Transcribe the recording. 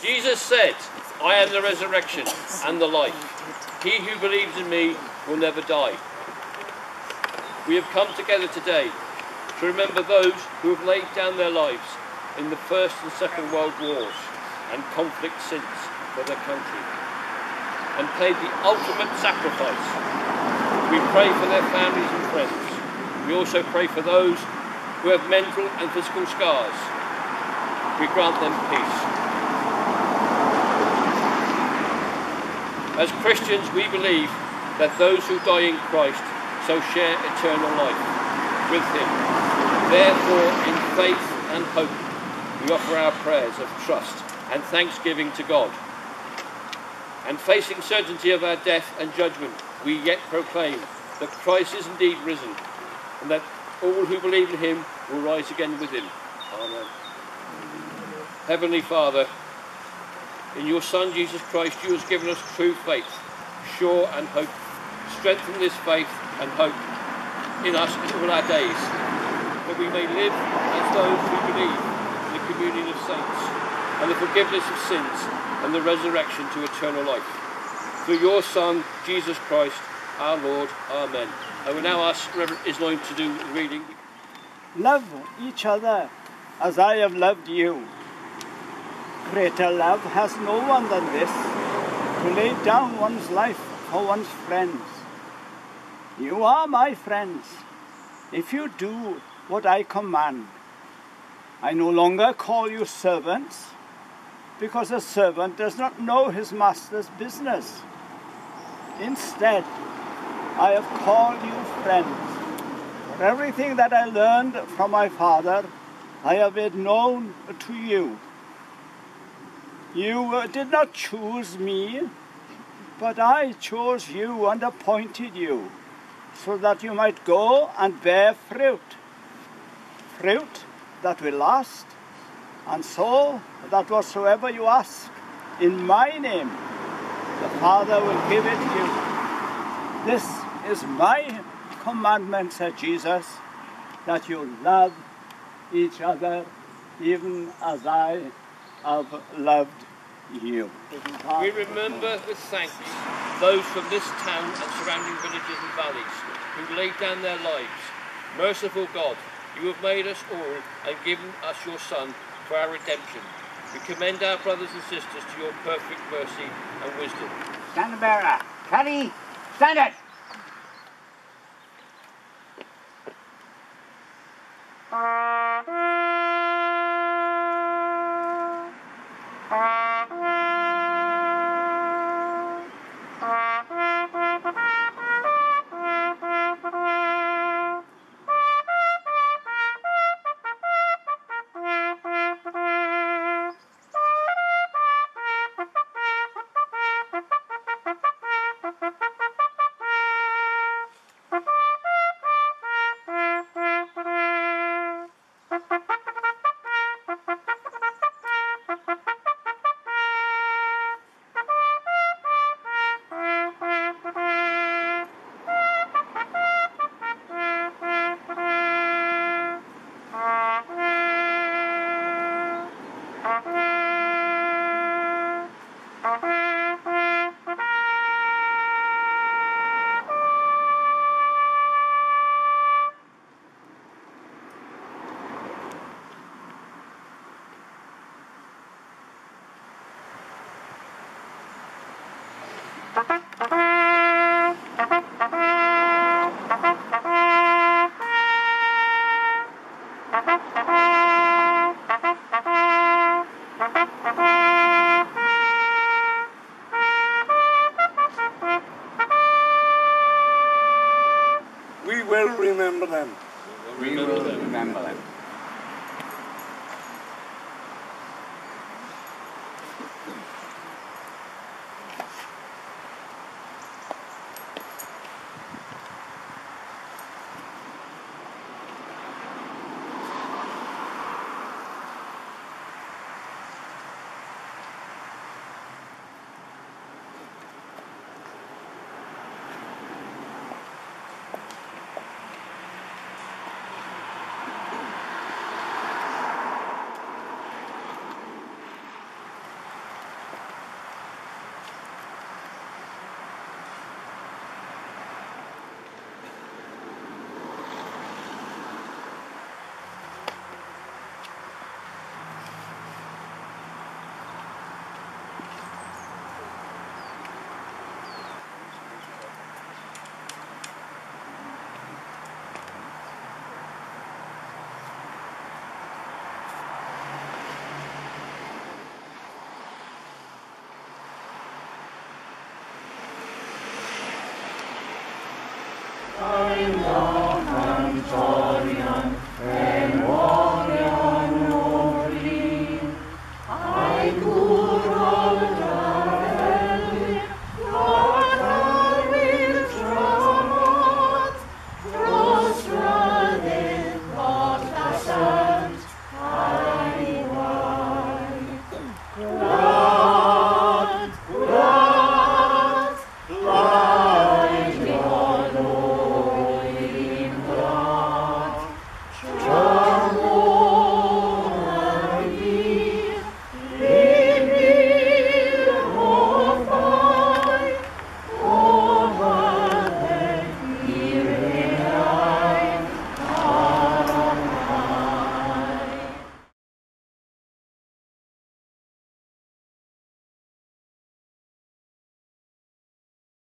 Jesus said, I am the resurrection and the life. He who believes in me will never die. We have come together today to remember those who have laid down their lives in the First and Second World Wars and conflict since for their country, and paid the ultimate sacrifice. We pray for their families and friends. We also pray for those who have mental and physical scars. We grant them peace. As Christians, we believe that those who die in Christ shall share eternal life with him. Therefore, in faith and hope, we offer our prayers of trust and thanksgiving to God. And facing certainty of our death and judgment, we yet proclaim that Christ is indeed risen, and that all who believe in him will rise again with him. Amen. Heavenly Father, in your Son Jesus Christ, you have given us true faith, sure and hope. Strengthen this faith and hope in us in all our days, that we may live as those who believe in the communion of saints, and the forgiveness of sins, and the resurrection to eternal life. Through your Son, Jesus Christ, our Lord. Amen. I will now ask Reverend Isnoin to do the reading. Love each other as I have loved you. Greater love has no one than this, to lay down one's life for one's friends. You are my friends, if you do what I command. I no longer call you servants, because a servant does not know his master's business. Instead, I have called you friends. For everything that I learned from my Father, I have made known to you. You did not choose me, but I chose you and appointed you, so that you might go and bear fruit. Fruit that will last, and so that whatsoever you ask in my name, the Father will give it you. This is my commandment, said Jesus, that you love each other even as I have loved you. We remember with thanks those from this town and surrounding villages and valleys who laid down their lives. Merciful God, you have made us all and given us your Son for our redemption. We commend our brothers and sisters to your perfect mercy and wisdom. Standard bearer, Caddy, stand it! We will remember them. We will remember them. Antorium